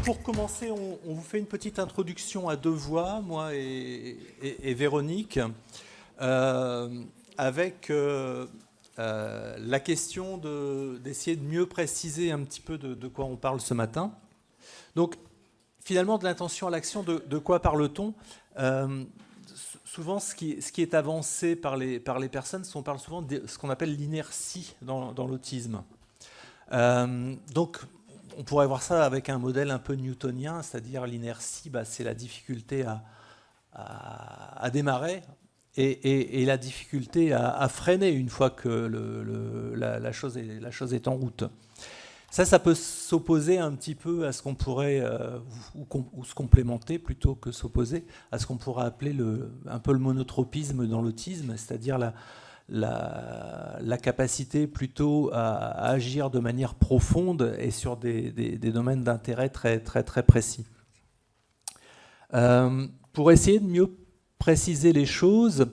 pour commencer, on vous fait une petite introduction à deux voix, moi et Véronique, avec la question d'essayer de mieux préciser un petit peu de quoi on parle ce matin. Donc, finalement, de l'intention à l'action, de quoi parle-t-on ? Souvent, ce qui est avancé par les personnes, on parle souvent de ce qu'on appelle l'inertie dans l'autisme. Donc, on pourrait voir ça avec un modèle un peu newtonien, c'est-à-dire l'inertie, c'est la difficulté à démarrer et la difficulté à freiner une fois que la chose est en route. Ça peut s'opposer un petit peu à ce qu'on pourrait, ou se complémenter plutôt que s'opposer, à ce qu'on pourrait appeler un peu le monotropisme dans l'autisme, c'est-à-dire la capacité plutôt à agir de manière profonde et sur des domaines d'intérêt très, très, très précis. Pour essayer de mieux préciser les choses,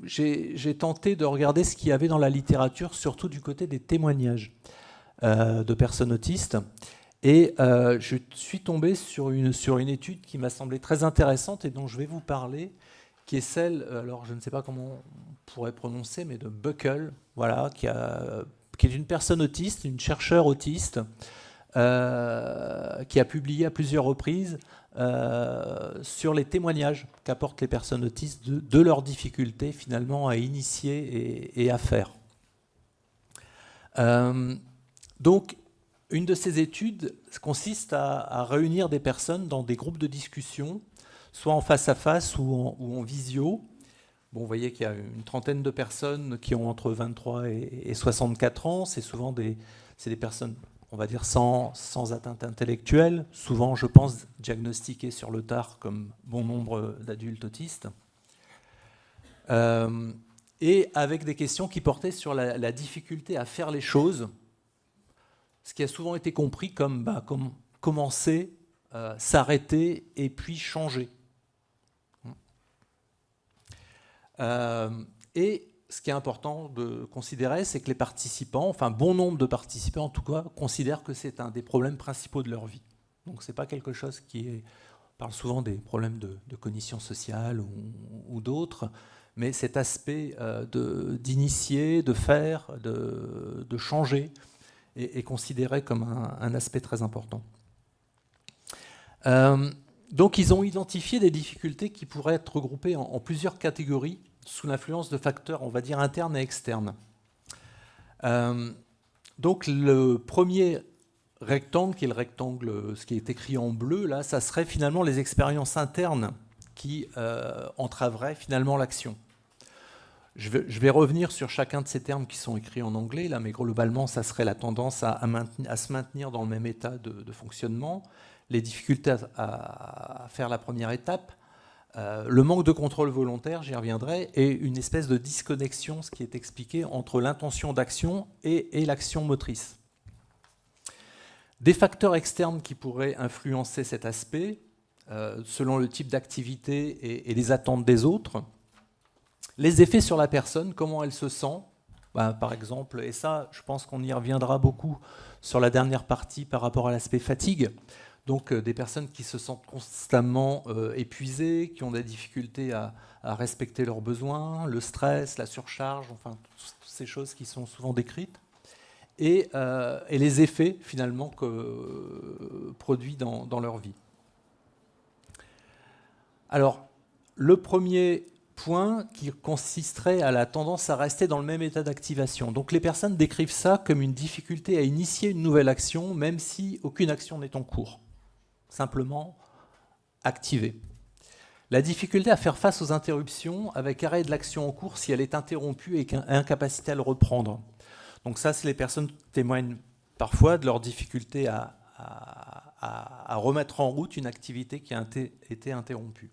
j'ai tenté de regarder ce qu'il y avait dans la littérature, surtout du côté des témoignages de personnes autistes. Et je suis tombé sur une étude qui m'a semblé très intéressante et dont je vais vous parler, qui est celle, alors je ne sais pas comment on pourrait prononcer, mais de Buckle, voilà, qui est une personne autiste, une chercheure autiste, qui a publié à plusieurs reprises sur les témoignages qu'apportent les personnes autistes de leurs difficultés finalement à initier et à faire. Donc, une de ces études consiste à réunir des personnes dans des groupes de discussion, soit en face à face ou en visio. Bon, vous voyez qu'il y a une trentaine de personnes qui ont entre 23 et 64 ans. C'est souvent des personnes, on va dire, sans atteinte intellectuelle, souvent, je pense, diagnostiquées sur le tard comme bon nombre d'adultes autistes. Et avec des questions qui portaient sur la difficulté à faire les choses, ce qui a souvent été compris comme commencer, s'arrêter et puis changer. Et ce qui est important de considérer, c'est que les participants, enfin bon nombre de participants en tout cas, considèrent que c'est un des problèmes principaux de leur vie. Donc c'est pas quelque chose on parle souvent des problèmes de cognition sociale ou d'autres, mais cet aspect d'initier, de faire, de changer, est considéré comme un aspect très important. Donc ils ont identifié des difficultés qui pourraient être regroupées en plusieurs catégories sous l'influence de facteurs, on va dire, internes et externes. Donc le premier rectangle, qui est le rectangle, ce qui est écrit en bleu, là, ça serait finalement les expériences internes qui entraveraient finalement l'action. Je vais revenir sur chacun de ces termes qui sont écrits en anglais, là, mais globalement, ça serait la tendance à se maintenir dans le même état de fonctionnement, les difficultés à faire la première étape, le manque de contrôle volontaire, j'y reviendrai, et une espèce de disconnexion, ce qui est expliqué, entre l'intention d'action et l'action motrice. Des facteurs externes qui pourraient influencer cet aspect, selon le type d'activité et les attentes des autres. Les effets sur la personne, comment elle se sent, par exemple, et ça, je pense qu'on y reviendra beaucoup sur la dernière partie par rapport à l'aspect fatigue. Donc des personnes qui se sentent constamment épuisées, qui ont des difficultés à respecter leurs besoins, le stress, la surcharge, enfin toutes ces choses qui sont souvent décrites, et les effets finalement produits dans leur vie. Alors, le premier point qui consisterait à la tendance à rester dans le même état d'activation. Donc les personnes décrivent ça comme une difficulté à initier une nouvelle action, même si aucune action n'est en cours. Simplement activer. La difficulté à faire face aux interruptions avec arrêt de l'action en cours si elle est interrompue et incapacité à le reprendre. Donc ça, les personnes témoignent parfois de leur difficulté à remettre en route une activité qui a été interrompue.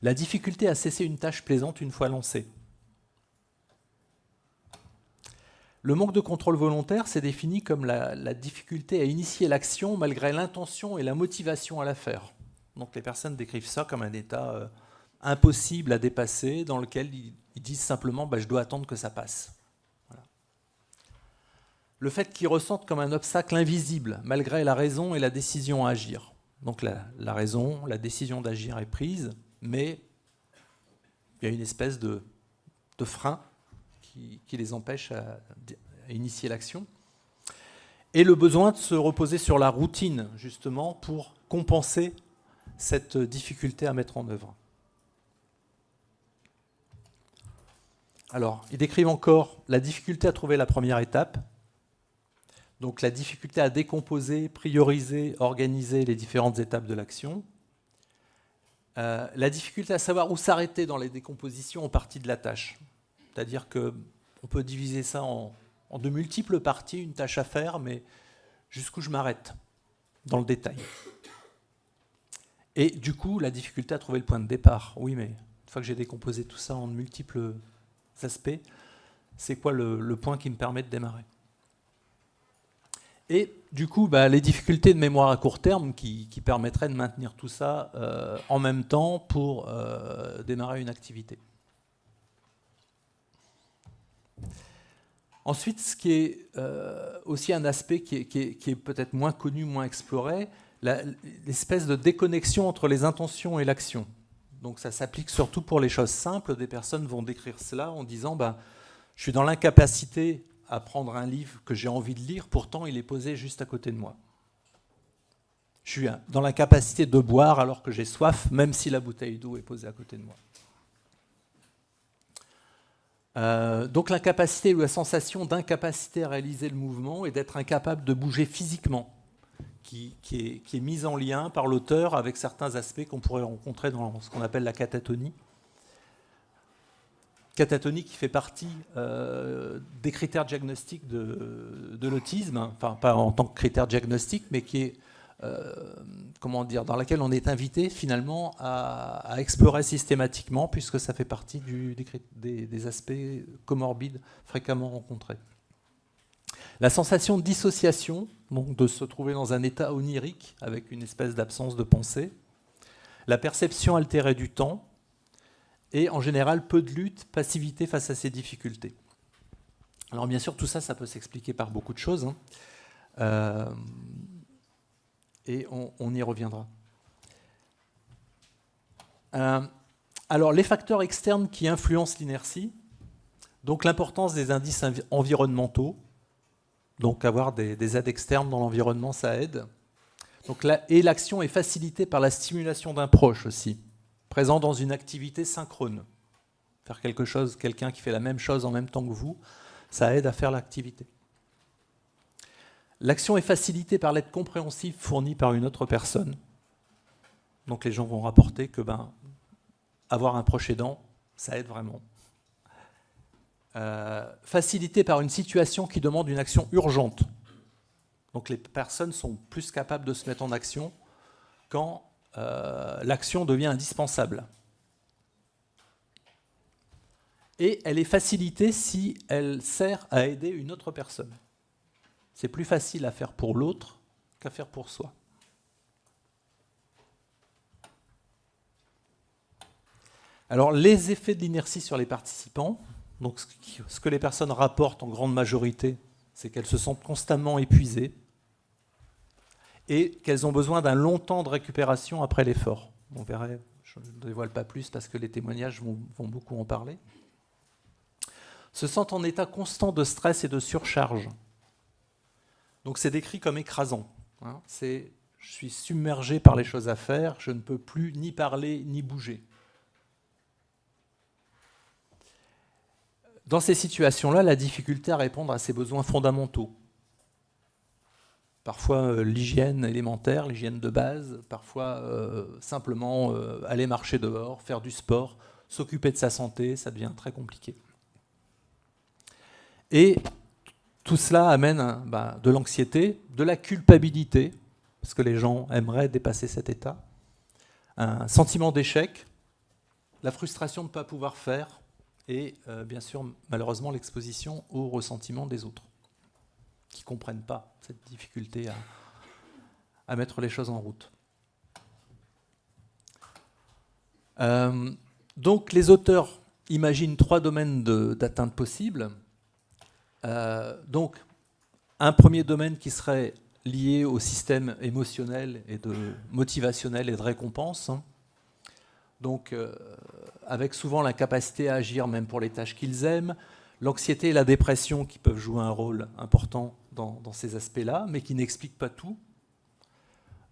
La difficulté à cesser une tâche plaisante une fois lancée. Le manque de contrôle volontaire, c'est défini comme la difficulté à initier l'action malgré l'intention et la motivation à la faire. Donc les personnes décrivent ça comme un état impossible à dépasser, dans lequel ils disent simplement je dois attendre que ça passe. Voilà. le fait qu'ils ressentent comme un obstacle invisible, malgré la raison et la décision à agir. Donc la raison, la décision d'agir est prise, mais il y a une espèce de frein qui les empêche à initier l'action. Et le besoin de se reposer sur la routine, justement, pour compenser cette difficulté à mettre en œuvre. Alors, ils décrivent encore la difficulté à trouver la première étape, donc la difficulté à décomposer, prioriser, organiser les différentes étapes de l'action, la difficulté à savoir où s'arrêter dans les décompositions en parties de la tâche. C'est-à-dire qu'on peut diviser ça en de multiples parties, une tâche à faire, mais jusqu'où je m'arrête dans le détail. Et du coup, la difficulté à trouver le point de départ. Oui, mais une fois que j'ai décomposé tout ça en de multiples aspects, c'est quoi le point qui me permet de démarrer? Et du coup, les difficultés de mémoire à court terme qui permettraient de maintenir tout ça en même temps pour démarrer une activité. Ensuite, ce qui est aussi un aspect qui est peut-être moins connu, moins exploré, l'espèce de déconnexion entre les intentions et l'action. Donc ça s'applique surtout pour les choses simples. Des personnes vont décrire cela en disant je suis dans l'incapacité à prendre un livre que j'ai envie de lire, pourtant il est posé juste à côté de moi. Je suis dans l'incapacité de boire alors que j'ai soif, même si la bouteille d'eau est posée à côté de moi. Donc l'incapacité ou la sensation d'incapacité à réaliser le mouvement et d'être incapable de bouger physiquement, qui est mise en lien par l'auteur avec certains aspects qu'on pourrait rencontrer dans ce qu'on appelle la catatonie. Catatonie qui fait partie des critères diagnostiques de l'autisme, enfin pas en tant que critère diagnostique, mais qui est dans laquelle on est invité finalement à explorer systématiquement, puisque ça fait partie des aspects comorbides fréquemment rencontrés. La sensation de dissociation, donc de se trouver dans un état onirique avec une espèce d'absence de pensée, la perception altérée du temps, et en général peu de lutte, passivité face à ces difficultés. Alors bien sûr, tout ça, ça peut s'expliquer par beaucoup de choses, et on y reviendra. Alors les facteurs externes qui influencent l'inertie, donc l'importance des indices environnementaux, donc avoir des aides externes dans l'environnement, ça aide. Donc et l'action est facilitée par la stimulation d'un proche aussi, présent dans une activité synchrone. Faire quelque chose, quelqu'un qui fait la même chose en même temps que vous, ça aide à faire l'activité. L'action est facilitée par l'aide compréhensive fournie par une autre personne. Donc les gens vont rapporter que avoir un proche aidant, ça aide vraiment. Facilitée par une situation qui demande une action urgente. Donc les personnes sont plus capables de se mettre en action quand l'action devient indispensable. Et elle est facilitée si elle sert à aider une autre personne. C'est plus facile à faire pour l'autre qu'à faire pour soi. Alors les effets de l'inertie sur les participants, donc ce que les personnes rapportent en grande majorité, c'est qu'elles se sentent constamment épuisées et qu'elles ont besoin d'un long temps de récupération après l'effort. On verra, je ne dévoile pas plus parce que les témoignages vont beaucoup en parler. Se sentent en état constant de stress et de surcharge. Donc c'est décrit comme écrasant. Je suis submergé par les choses à faire, je ne peux plus ni parler ni bouger. Dans ces situations-là, la difficulté à répondre à ses besoins fondamentaux. Parfois l'hygiène élémentaire, l'hygiène de base, parfois simplement aller marcher dehors, faire du sport, s'occuper de sa santé, ça devient très compliqué. Et tout cela amène de l'anxiété, de la culpabilité, parce que les gens aimeraient dépasser cet état, un sentiment d'échec, la frustration de ne pas pouvoir faire, et bien sûr, malheureusement, l'exposition au ressentiment des autres, qui ne comprennent pas cette difficulté à mettre les choses en route. Donc les auteurs imaginent 3 domaines d'atteinte possibles. Donc un premier domaine qui serait lié au système émotionnel et motivationnel et de récompense. Donc, avec souvent l'incapacité à agir même pour les tâches qu'ils aiment, l'anxiété et la dépression qui peuvent jouer un rôle important dans ces aspects-là, mais qui n'expliquent pas tout.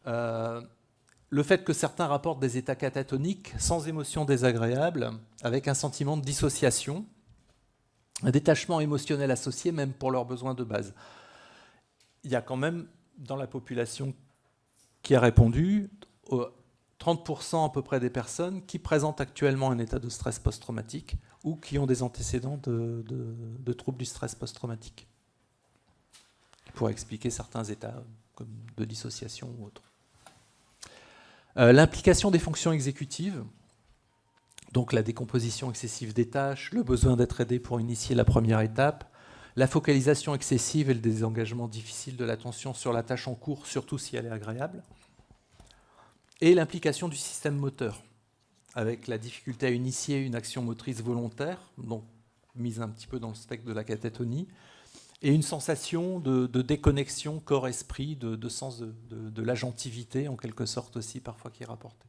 Le fait que certains rapportent des états catatoniques sans émotion désagréable, avec un sentiment de dissociation, un détachement émotionnel associé même pour leurs besoins de base. Il y a quand même dans la population qui a répondu 30% à peu près des personnes qui présentent actuellement un état de stress post-traumatique ou qui ont des antécédents de troubles du stress post-traumatique, qui pourraient expliquer certains états comme de dissociation ou autres. L'implication des fonctions exécutives, donc la décomposition excessive des tâches, le besoin d'être aidé pour initier la première étape, la focalisation excessive et le désengagement difficile de l'attention sur la tâche en cours, surtout si elle est agréable, et l'implication du système moteur, avec la difficulté à initier une action motrice volontaire, donc mise un petit peu dans le spectre de la catatonie, et une sensation de déconnexion corps-esprit, de sens de l'agentivité, en quelque sorte aussi, parfois qui est rapportée.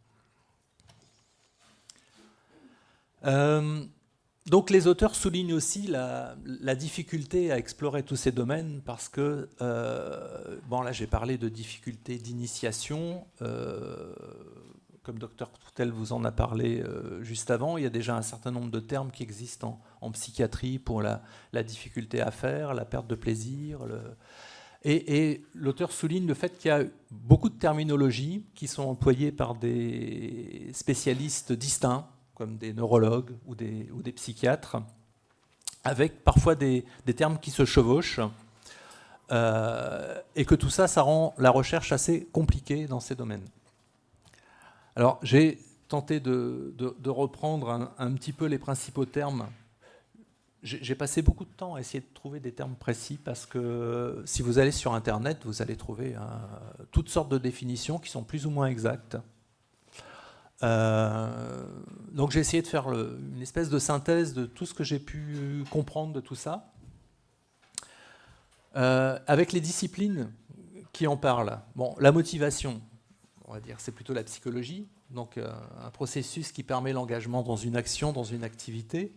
Donc les auteurs soulignent aussi la difficulté à explorer tous ces domaines, parce que, bon là j'ai parlé de difficultés d'initiation, comme Dr Toutel vous en a parlé juste avant, il y a déjà un certain nombre de termes qui existent en psychiatrie pour la difficulté à faire, la perte de plaisir. Et l'auteur souligne le fait qu'il y a beaucoup de terminologies qui sont employées par des spécialistes distincts, comme des neurologues ou des psychiatres, avec parfois des termes qui se chevauchent, et que tout ça, ça rend la recherche assez compliquée dans ces domaines. Alors, j'ai tenté de reprendre un petit peu les principaux termes. J'ai passé beaucoup de temps à essayer de trouver des termes précis, parce que si vous allez sur Internet, vous allez trouver toutes sortes de définitions qui sont plus ou moins exactes. Donc j'ai essayé de faire une espèce de synthèse de tout ce que j'ai pu comprendre de tout ça, avec les disciplines qui en parlent. Bon, la motivation, on va dire, c'est plutôt la psychologie, donc un processus qui permet l'engagement dans une action, dans une activité,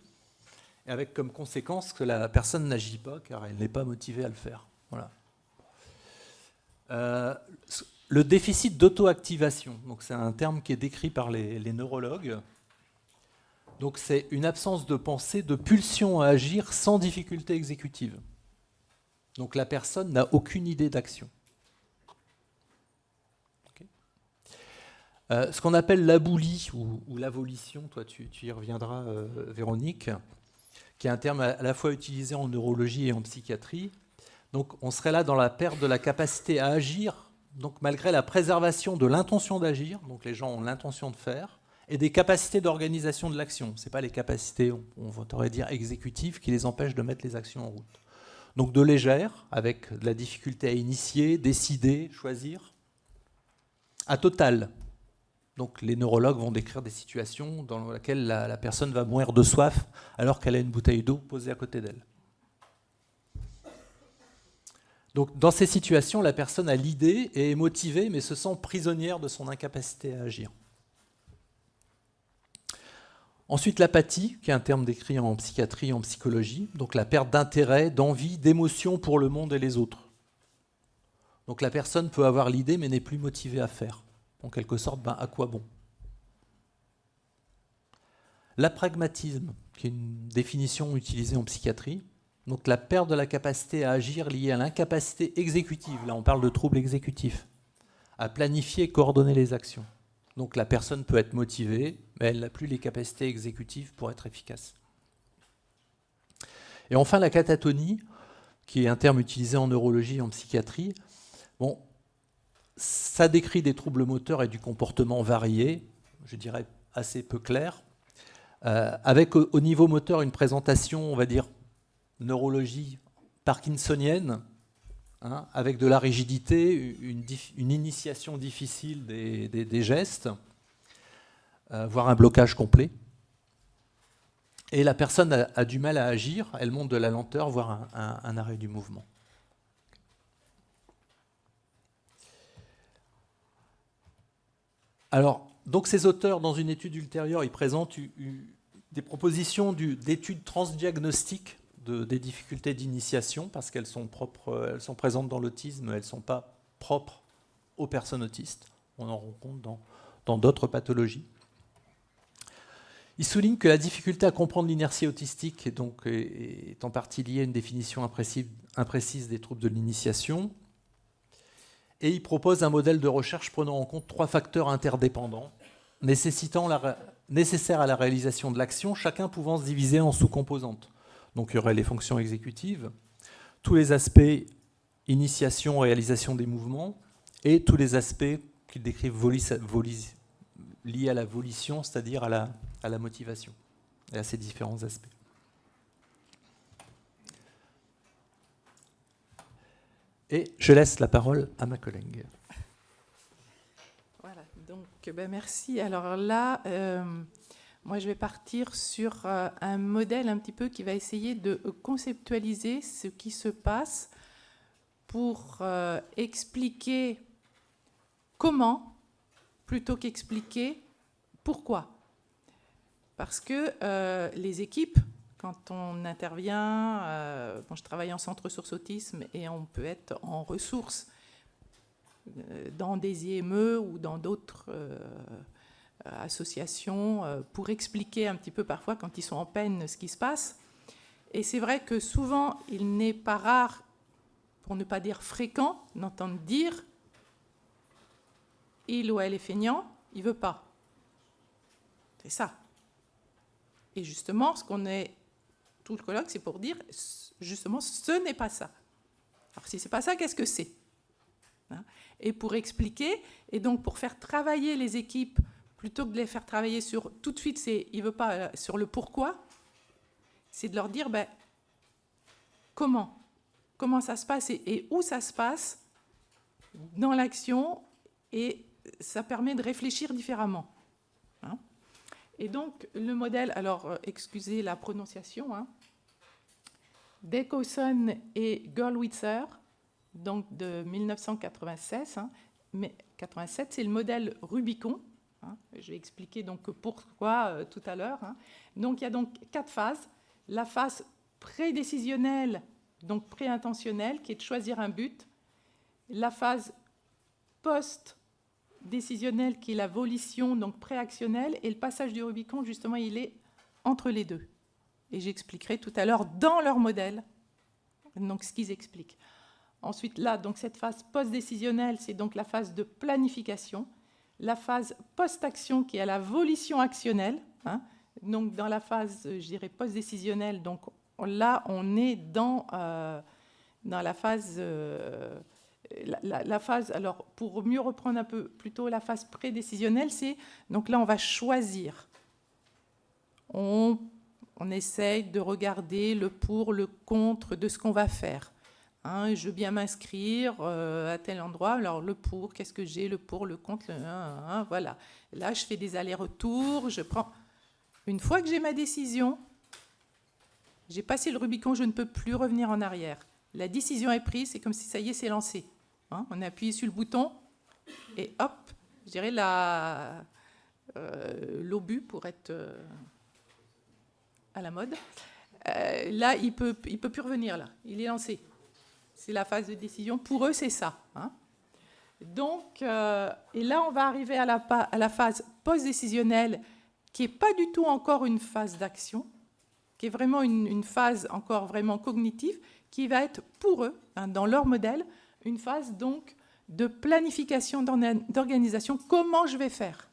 et avec comme conséquence que la personne n'agit pas car elle n'est pas motivée à le faire. Voilà. Le déficit d'auto-activation, donc c'est un terme qui est décrit par les neurologues. Donc c'est une absence de pensée, de pulsion à agir sans difficulté exécutive. Donc la personne n'a aucune idée d'action. Okay. Ce qu'on appelle l'aboulie ou l'avolition, toi tu y reviendras Véronique, qui est un terme à la fois utilisé en neurologie et en psychiatrie. Donc on serait là dans la perte de la capacité à agir, donc malgré la préservation de l'intention d'agir, donc les gens ont l'intention de faire, et des capacités d'organisation de l'action. Ce n'est pas les capacités, on pourrait dire exécutives, qui les empêchent de mettre les actions en route. Donc de légère, avec de la difficulté à initier, décider, choisir, à total. Donc les neurologues vont décrire des situations dans lesquelles la personne va mourir de soif alors qu'elle a une bouteille d'eau posée à côté d'elle. Donc dans ces situations, la personne a l'idée et est motivée, mais se sent prisonnière de son incapacité à agir. Ensuite, l'apathie, qui est un terme décrit en psychiatrie et en psychologie, donc la perte d'intérêt, d'envie, d'émotion pour le monde et les autres. Donc la personne peut avoir l'idée, mais n'est plus motivée à faire. En quelque sorte, à quoi bon? L'apragmatisme, qui est une définition utilisée en psychiatrie, donc la perte de la capacité à agir liée à l'incapacité exécutive, là on parle de troubles exécutifs, à planifier et coordonner les actions. Donc la personne peut être motivée, mais elle n'a plus les capacités exécutives pour être efficace. Et enfin la catatonie, qui est un terme utilisé en neurologie et en psychiatrie, bon, ça décrit des troubles moteurs et du comportement variés, je dirais assez peu clairs, avec au niveau moteur une présentation, on va dire, neurologie parkinsonienne, hein, avec de la rigidité, une initiation difficile des gestes, voire un blocage complet. Et la personne a du mal à agir, elle montre de la lenteur, voire un arrêt du mouvement. Alors, donc ces auteurs, dans une étude ultérieure, ils présentent des propositions d'études transdiagnostiques des difficultés d'initiation, parce qu'elles sont présentes dans l'autisme, elles ne sont pas propres aux personnes autistes. On en rencontre dans d'autres pathologies. Il souligne que la difficulté à comprendre l'inertie autistique est en partie liée à une définition imprécise des troubles de l'initiation. Et il propose un modèle de recherche prenant en compte 3 facteurs interdépendants, nécessaires à la réalisation de l'action, chacun pouvant se diviser en sous-composantes. Donc il y aurait les fonctions exécutives, tous les aspects initiation, réalisation des mouvements, et tous les aspects qu'il décrivent liés à la volition, c'est-à-dire à la motivation, et à ces différents aspects. Et je laisse la parole à ma collègue. Voilà, donc merci. Alors là, moi je vais partir sur un modèle un petit peu qui va essayer de conceptualiser ce qui se passe pour expliquer comment, plutôt qu'expliquer pourquoi. Parce que les équipes, quand on intervient, je travaille en centre ressources autisme et on peut être en ressources dans des IME ou dans d'autres associations pour expliquer un petit peu parfois quand ils sont en peine ce qui se passe. Et c'est vrai que souvent, il n'est pas rare, pour ne pas dire fréquent, d'entendre dire « il ou elle est feignant, il ne veut pas ». C'est ça. Et justement, tout le colloque, c'est pour dire, justement, ce n'est pas ça. Alors, si ce n'est pas ça, qu'est-ce que c'est ? Et pour expliquer, et donc pour faire travailler les équipes, plutôt que de les faire travailler sur, tout de suite, il ne veut pas, sur le pourquoi, c'est de leur dire, comment ça se passe et où ça se passe dans l'action, et ça permet de réfléchir différemment. Et donc, le modèle, alors, excusez la prononciation, Decosson et Gurlwitzer, donc de 1996, mais 87, c'est le modèle Rubicon. Je vais expliquer donc pourquoi tout à l'heure. Donc, il y a donc 4 phases. La phase prédécisionnelle, donc pré-intentionnelle, qui est de choisir un but. La phase post-décisionnelle, qui est la volition, donc préactionnelle. Et le passage du Rubicon, justement, il est entre les deux. Et j'expliquerai tout à l'heure dans leur modèle donc ce qu'ils expliquent. Ensuite, là, donc cette phase post-décisionnelle, c'est donc la phase de planification. La phase post-action, qui est la volition actionnelle. Donc, dans la phase, je dirais, post-décisionnelle, donc là, on est dans la phase... La phase, alors, pour mieux reprendre un peu plutôt la phase prédécisionnelle, c'est... Donc là, on va choisir. On essaye de regarder le pour, le contre de ce qu'on va faire. Je veux bien m'inscrire à tel endroit. Alors, le pour, qu'est-ce que j'ai? Le pour, le contre, voilà. Là, je fais des allers-retours. Je prends... Une fois que j'ai ma décision, j'ai passé le Rubicon, je ne peux plus revenir en arrière. La décision est prise, c'est comme si ça y est, c'est lancé. On a appuyé sur le bouton et hop, je dirais l'obus pour être à la mode. Là, il peut plus revenir, là. Il est lancé. C'est la phase de décision. Pour eux, c'est ça. Donc, et là, on va arriver à la phase post-décisionnelle, qui n'est pas du tout encore une phase d'action, qui est vraiment une phase encore vraiment cognitive, qui va être pour eux, dans leur modèle, une phase donc de planification, d'organisation. Comment je vais faire?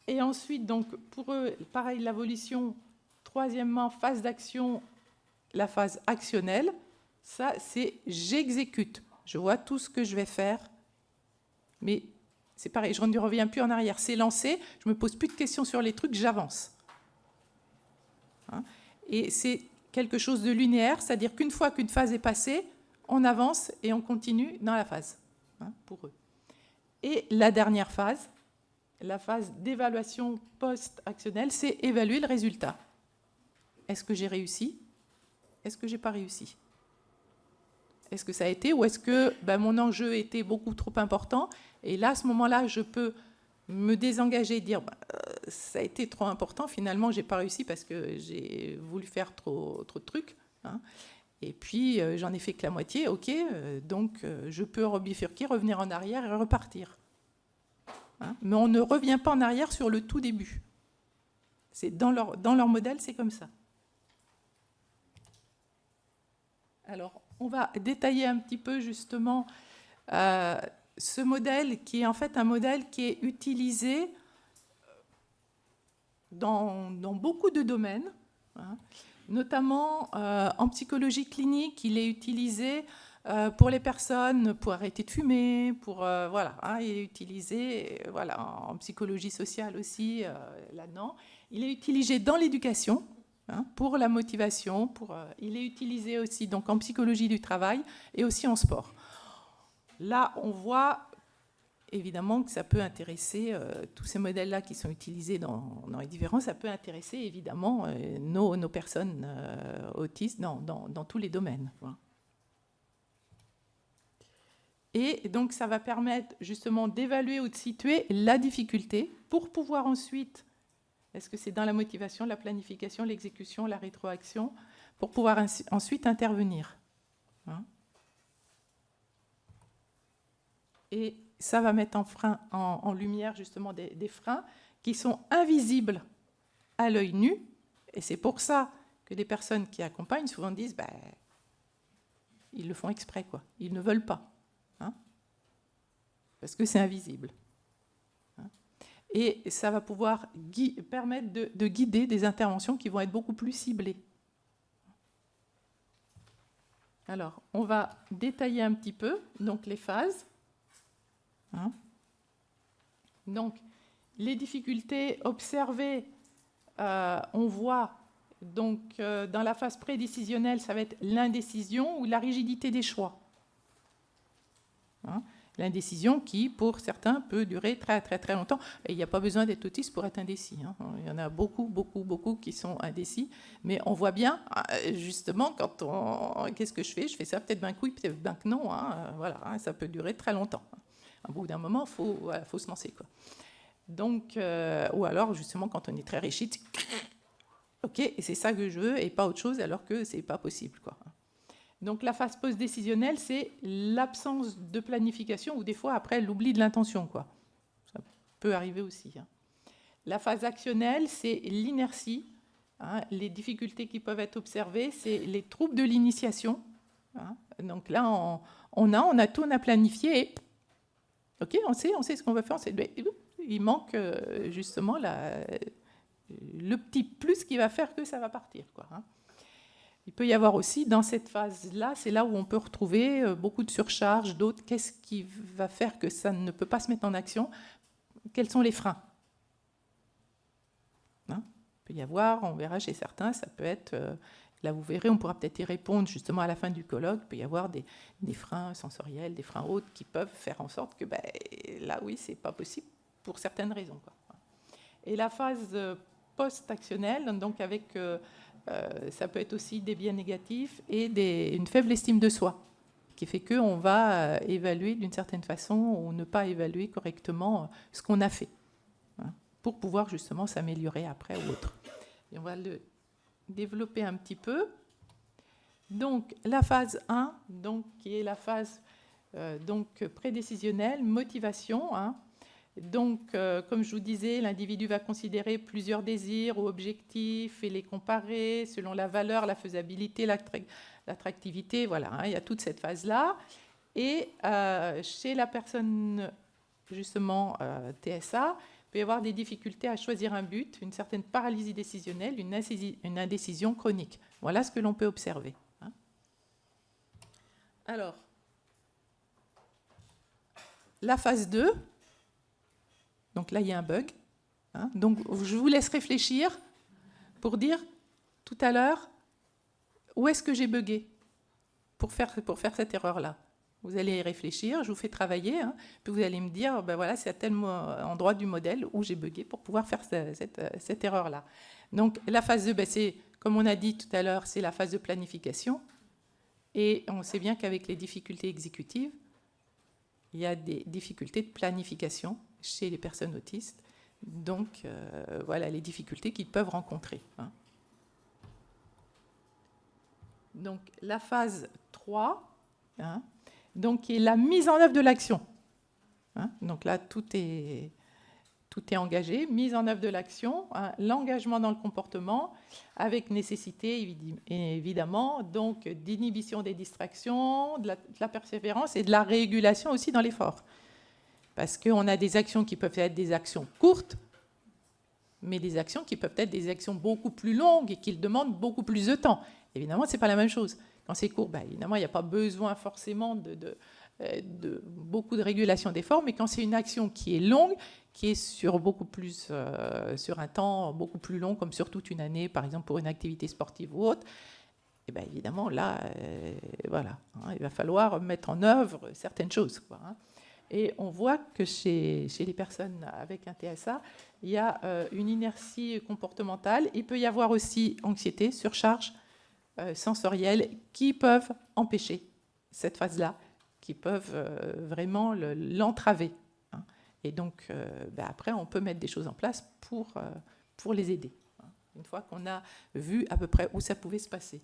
Et ensuite, donc, pour eux, pareil, la volition. Troisièmement, phase d'action, la phase actionnelle. Ça, c'est j'exécute. Je vois tout ce que je vais faire, mais c'est pareil, je ne reviens plus en arrière. C'est lancé, je ne me pose plus de questions sur les trucs, j'avance. Et c'est quelque chose de linéaire, c'est-à-dire qu'une fois qu'une phase est passée, on avance et on continue dans la phase, pour eux. Et la dernière phase, la phase d'évaluation post-actionnelle, c'est évaluer le résultat. Est-ce que j'ai réussi? Est-ce que je n'ai pas réussi? Est-ce que ça a été, ou est-ce que mon enjeu était beaucoup trop important? Et là, à ce moment-là, je peux me désengager et dire ça a été trop important, finalement, je n'ai pas réussi parce que j'ai voulu faire trop de trucs. Hein. Et puis, j'en ai fait que la moitié, ok, donc je peux rebifurquer, revenir en arrière et repartir. Hein. Mais on ne revient pas en arrière sur le tout début. C'est dans leur modèle, c'est comme ça. Alors, on va détailler un petit peu justement ce modèle qui est en fait un modèle qui est utilisé dans beaucoup de domaines, hein, notamment en psychologie clinique. Il est utilisé pour les personnes pour arrêter de fumer, voilà, hein, il est utilisé en psychologie sociale aussi là-dedans. Il est utilisé dans l'éducation. Hein, pour la motivation, il est utilisé aussi donc, en psychologie du travail et aussi en sport. Là, on voit évidemment que ça peut intéresser, tous ces modèles-là qui sont utilisés dans les différents, ça peut intéresser évidemment nos personnes autistes dans tous les domaines. Voilà. Et donc, ça va permettre justement d'évaluer ou de situer la difficulté pour pouvoir ensuite... Est-ce que c'est dans la motivation, la planification, l'exécution, la rétroaction, pour pouvoir ensuite intervenir. Hein. Et ça va mettre en lumière justement des freins qui sont invisibles à l'œil nu. Et c'est pour ça que les personnes qui accompagnent souvent disent ils le font exprès, quoi. Ils ne veulent pas. Hein, parce que c'est invisible. Et ça va pouvoir permettre de guider des interventions qui vont être beaucoup plus ciblées. Alors, on va détailler un petit peu donc, les phases. Hein. Donc, les difficultés observées, on voit donc, dans la phase prédécisionnelle, ça va être l'indécision ou la rigidité des choix. Hein. L'indécision qui, pour certains, peut durer très, très, très longtemps. Et il n'y a pas besoin d'être autiste pour être indécis. Hein. Il y en a beaucoup qui sont indécis. Mais on voit bien, justement, qu'est-ce que je fais? Je fais ça peut-être d'un coup, peut-être d'un que non. Hein. Voilà, hein, ça peut durer très longtemps. Au bout d'un moment, il faut se lancer, quoi. Donc, ou alors, justement, quand on est très rigide, ok, et c'est ça que je veux, et pas autre chose, alors que ce n'est pas possible, quoi. Donc la phase post-décisionnelle, c'est l'absence de planification ou des fois après l'oubli de l'intention, quoi. Ça peut arriver aussi. Hein. La phase actionnelle, c'est l'inertie. Hein. Les difficultés qui peuvent être observées, c'est les troubles de l'initiation. Hein. Donc là, on a tout, on a planifié et ok, on sait ce qu'on va faire. Il manque justement le petit plus qui va faire que ça va partir, quoi. Hein. Il peut y avoir aussi, dans cette phase-là, c'est là où on peut retrouver beaucoup de surcharge, d'autres. Qu'est-ce qui va faire que ça ne peut pas se mettre en action? Quels sont les freins? Hein? Il peut y avoir, on verra chez certains, ça peut être, là vous verrez, on pourra peut-être y répondre justement à la fin du colloque, il peut y avoir des freins sensoriels, des freins autres qui peuvent faire en sorte que là, oui, c'est pas possible pour certaines raisons, quoi. Et la phase post-actionnelle, donc avec... ça peut être aussi des biais négatifs et une faible estime de soi, qui fait qu'on va évaluer d'une certaine façon ou ne pas évaluer correctement ce qu'on a fait, hein, pour pouvoir justement s'améliorer après ou autre. Et on va le développer un petit peu. Donc, la phase 1, donc, qui est la phase prédécisionnelle, motivation, hein. Donc, comme je vous disais, l'individu va considérer plusieurs désirs ou objectifs et les comparer selon la valeur, la faisabilité, l'attractivité. Voilà, hein, il y a toute cette phase-là. Et chez la personne, justement, TSA, il peut y avoir des difficultés à choisir un but, une certaine paralysie décisionnelle, une indécision chronique. Voilà ce que l'on peut observer. Hein. Alors, la phase 2... Donc là, il y a un bug. Hein. Donc, je vous laisse réfléchir pour dire tout à l'heure où est-ce que j'ai bugué pour faire cette erreur-là. Vous allez y réfléchir, je vous fais travailler, hein, puis vous allez me dire, voilà, c'est à tel endroit du modèle où j'ai bugué pour pouvoir faire cette erreur-là. Donc, la phase 2, c'est, comme on a dit tout à l'heure, c'est la phase de planification. Et on sait bien qu'avec les difficultés exécutives, il y a des difficultés de planification chez les personnes autistes. Donc, voilà les difficultés qu'ils peuvent rencontrer. Hein. Donc, la phase 3, hein, donc, est la mise en œuvre de l'action. Hein. Donc là, tout est engagé, mise en œuvre de l'action, hein, l'engagement dans le comportement, avec nécessité, évidemment, donc d'inhibition des distractions, de la persévérance et de la régulation aussi dans l'effort. Parce qu'on a des actions qui peuvent être des actions courtes, mais des actions qui peuvent être des actions beaucoup plus longues et qui demandent beaucoup plus de temps. Évidemment, ce n'est pas la même chose. Quand c'est court, évidemment, il n'y a pas besoin forcément de beaucoup de régulation d'effort, mais quand c'est une action qui est longue, qui est sur beaucoup plus, sur un temps beaucoup plus long, comme sur toute une année, par exemple pour une activité sportive ou autre, et bien évidemment, là, voilà, hein, il va falloir mettre en œuvre certaines choses, quoi, hein. Et on voit que chez les personnes avec un TSA, il y a une inertie comportementale. Il peut y avoir aussi anxiété, surcharge sensorielle qui peuvent empêcher cette phase-là, qui peuvent vraiment l'entraver. Hein. Et donc, après, on peut mettre des choses en place pour les aider, hein, une fois qu'on a vu à peu près où ça pouvait se passer.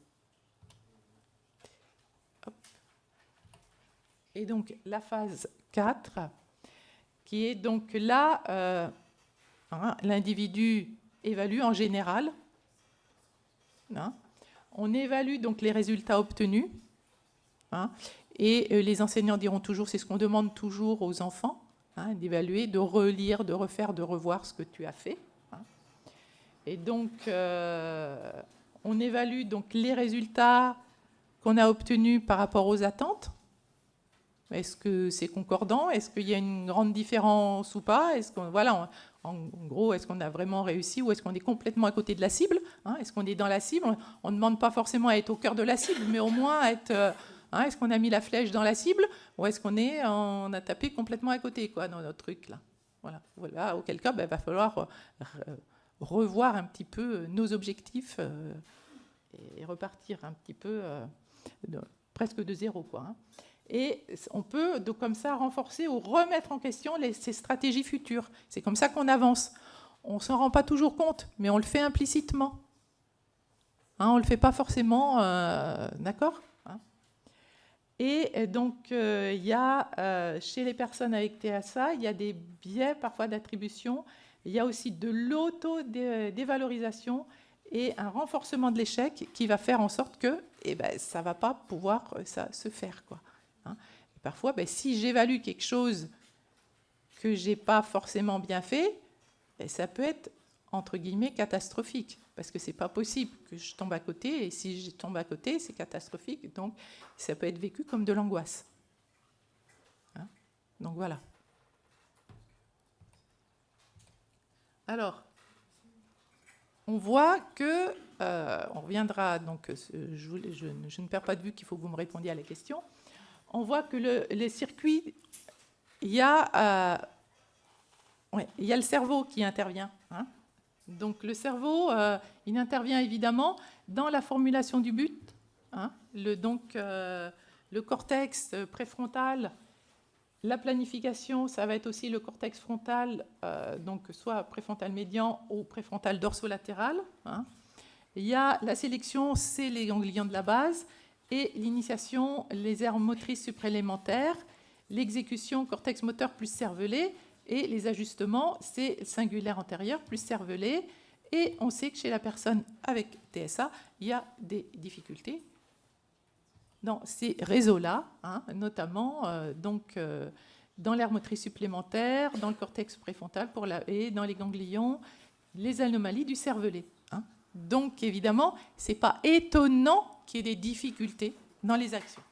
Hop. Et donc, la phase 4, qui est donc là, hein, l'individu évalue en général. Hein. On évalue donc les résultats obtenus. Hein, et les enseignants diront toujours, c'est ce qu'on demande toujours aux enfants, hein, d'évaluer, de relire, de refaire, de revoir ce que tu as fait. Hein. Et donc, on évalue donc les résultats qu'on a obtenus par rapport aux attentes. Est-ce que c'est concordant? Est-ce qu'il y a une grande différence ou pas? Est-ce qu'on, voilà, en gros, est-ce qu'on a vraiment réussi ou est-ce qu'on est complètement à côté de la cible, hein? Est-ce qu'on est dans la cible? On ne demande pas forcément à être au cœur de la cible, mais au moins à être... hein, est-ce qu'on a mis la flèche dans la cible ou est-ce qu'on a tapé complètement à côté, quoi, dans notre truc là? Voilà. Auquel cas, il va falloir revoir un petit peu nos objectifs et repartir un petit peu presque de zéro, quoi, hein. Et on peut, donc, comme ça, renforcer ou remettre en question ces stratégies futures. C'est comme ça qu'on avance. On ne s'en rend pas toujours compte, mais on le fait implicitement. Hein, on ne le fait pas forcément, d'accord, hein. Et donc, il y a, chez les personnes avec TSA, il y a des biais parfois d'attribution. Il y a aussi de l'auto-dévalorisation et un renforcement de l'échec qui va faire en sorte que ça ne va pas pouvoir se faire, quoi. Hein. Et parfois, si j'évalue quelque chose que je n'ai pas forcément bien fait, ça peut être, entre guillemets, catastrophique, parce que ce n'est pas possible que je tombe à côté, et si je tombe à côté, c'est catastrophique, donc ça peut être vécu comme de l'angoisse. Hein. Donc voilà. Alors, on voit que, on reviendra, donc je ne perds pas de vue qu'il faut que vous me répondiez à la question. On voit que les circuits, il y a le cerveau qui intervient. Hein. Donc le cerveau, il intervient évidemment dans la formulation du but. Hein. Le cortex préfrontal, la planification, ça va être aussi le cortex frontal, donc soit préfrontal médian ou préfrontal dorsolatéral. Hein. Il y a la sélection, c'est les ganglions de la base. Et l'initiation, les aires motrices supplémentaires, l'exécution, cortex moteur plus cervelé, et les ajustements, c'est singulaire antérieur plus cervelé. Et on sait que chez la personne avec TSA, il y a des difficultés dans ces réseaux-là, hein, notamment dans l'aire motrice supplémentaire, dans le cortex préfrontal et dans les ganglions, les anomalies du cervelet. Hein. Donc évidemment, ce n'est pas étonnant qu'il y ait des difficultés dans les actions.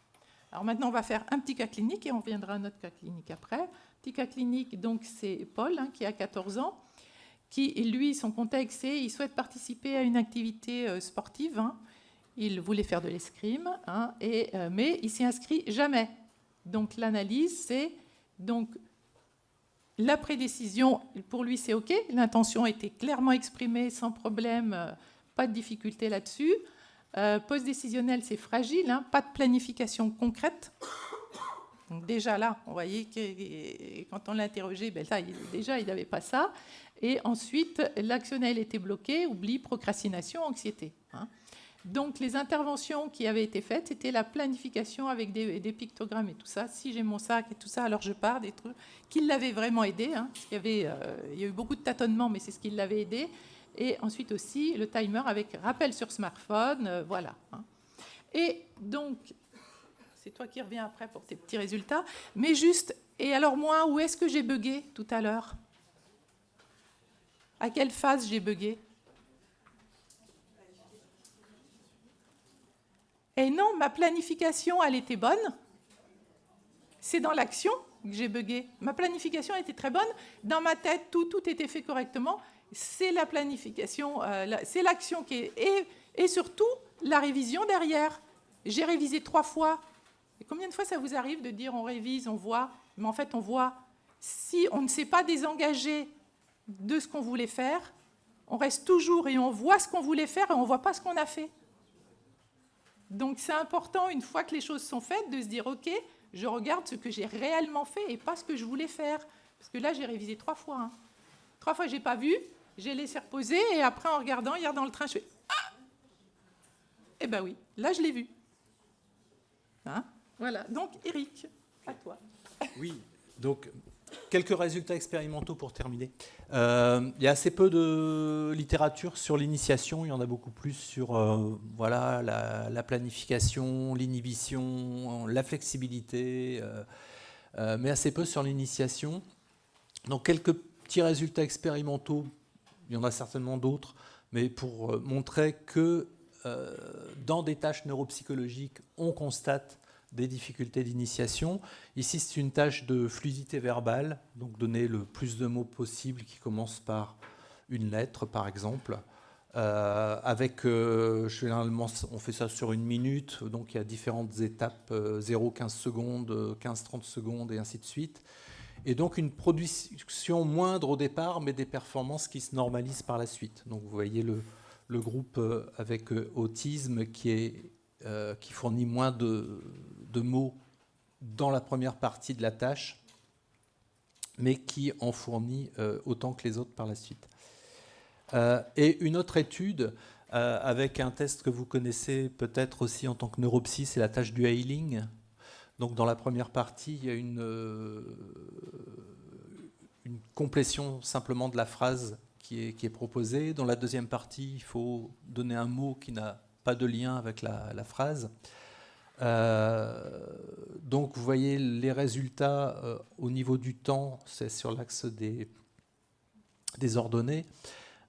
Alors maintenant, on va faire un petit cas clinique et on reviendra à notre cas clinique après. Petit cas clinique, donc c'est Paul, hein, qui a 14 ans, qui, lui, son contexte, c'est il souhaite participer à une activité sportive. Hein. Il voulait faire de l'escrime, hein, mais il s'y inscrit jamais. Donc l'analyse, c'est donc la prédécision, pour lui, c'est OK. L'intention était clairement exprimée, sans problème, pas de difficulté là-dessus. Post-décisionnel, c'est fragile, hein, pas de planification concrète. Donc déjà là, on voyait que quand on l'a interrogé, ben là, il n'avait pas ça. Et ensuite, l'actionnel était bloqué, oubli, procrastination, anxiété. Hein. Donc les interventions qui avaient été faites, c'était la planification avec des pictogrammes et tout ça. Si j'ai mon sac et tout ça, alors je pars, des trucs qui l'avaient vraiment aidé. Hein, parce qu'il y a eu beaucoup de tâtonnements, mais c'est ce qui l'avait aidé. Et ensuite aussi, le timer avec rappel sur smartphone, voilà. Hein. Et donc, c'est toi qui reviens après pour tes petits résultats. Mais juste, et alors moi, où est-ce que j'ai bugué tout à l'heure? À quelle phase j'ai bugué? Et non, ma planification, elle était bonne. C'est dans l'action que j'ai bugué. Ma planification était très bonne. Dans ma tête, tout était fait correctement. C'est la planification, c'est l'action qui est... Et surtout, la révision derrière. J'ai révisé 3 fois. Et combien de fois ça vous arrive de dire on révise, on voit, mais en fait on voit. Si on ne s'est pas désengagé de ce qu'on voulait faire, on reste toujours et on voit ce qu'on voulait faire et on ne voit pas ce qu'on a fait. Donc c'est important, une fois que les choses sont faites, de se dire ok, je regarde ce que j'ai réellement fait et pas ce que je voulais faire. Parce que là, j'ai révisé 3 fois. Hein. 3 fois, je n'ai pas vu, j'ai laissé reposer et après, en regardant, hier dans le train, je fais ah! Eh bien oui, là, je l'ai vu. Hein? Voilà, donc Eric, à toi. Oui, donc quelques résultats expérimentaux pour terminer. Il y a assez peu de littérature sur l'initiation, il y en a beaucoup plus sur voilà, la planification, l'inhibition, la flexibilité, mais assez peu sur l'initiation. Donc quelques petits résultats expérimentaux, il y en a certainement d'autres, mais pour montrer que dans des tâches neuropsychologiques, on constate des difficultés d'initiation. Ici, c'est une tâche de fluidité verbale, donc donner le plus de mots possible qui commencent par une lettre, par exemple. Généralement, on fait ça sur 1 minute, donc il y a différentes étapes, 0, 15 secondes, 15, 30 secondes, et ainsi de suite. Et donc une production moindre au départ, mais des performances qui se normalisent par la suite. Donc vous voyez le groupe avec autisme qui fournit moins de mots dans la première partie de la tâche, mais qui en fournit autant que les autres par la suite. Et une autre étude avec un test que vous connaissez peut-être aussi en tant que neuropsy, c'est la tâche du Hailing. Donc dans la première partie, il y a une complétion simplement de la phrase qui est proposée. Dans la deuxième partie, il faut donner un mot qui n'a pas de lien avec la phrase. Donc vous voyez les résultats au niveau du temps, c'est sur l'axe des ordonnées,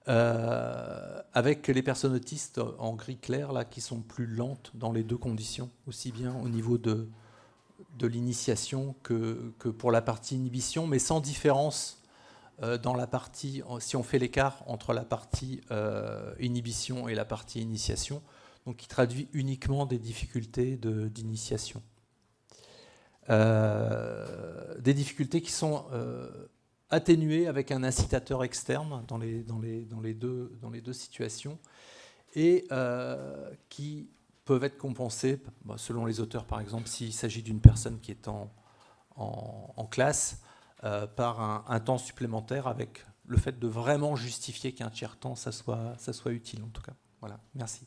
avec les personnes autistes en gris clair là, qui sont plus lentes dans les deux conditions, aussi bien au niveau de l'initiation que pour la partie inhibition, mais sans différence dans la partie, si on fait l'écart entre la partie inhibition et la partie initiation, donc qui traduit uniquement des difficultés d'initiation. Des difficultés qui sont atténuées avec un incitateur externe dans les deux situations et qui peuvent être compensées, selon les auteurs par exemple, s'il s'agit d'une personne qui est en classe, par un temps supplémentaire avec le fait de vraiment justifier qu'un tiers temps, ça soit utile en tout cas. Voilà, merci.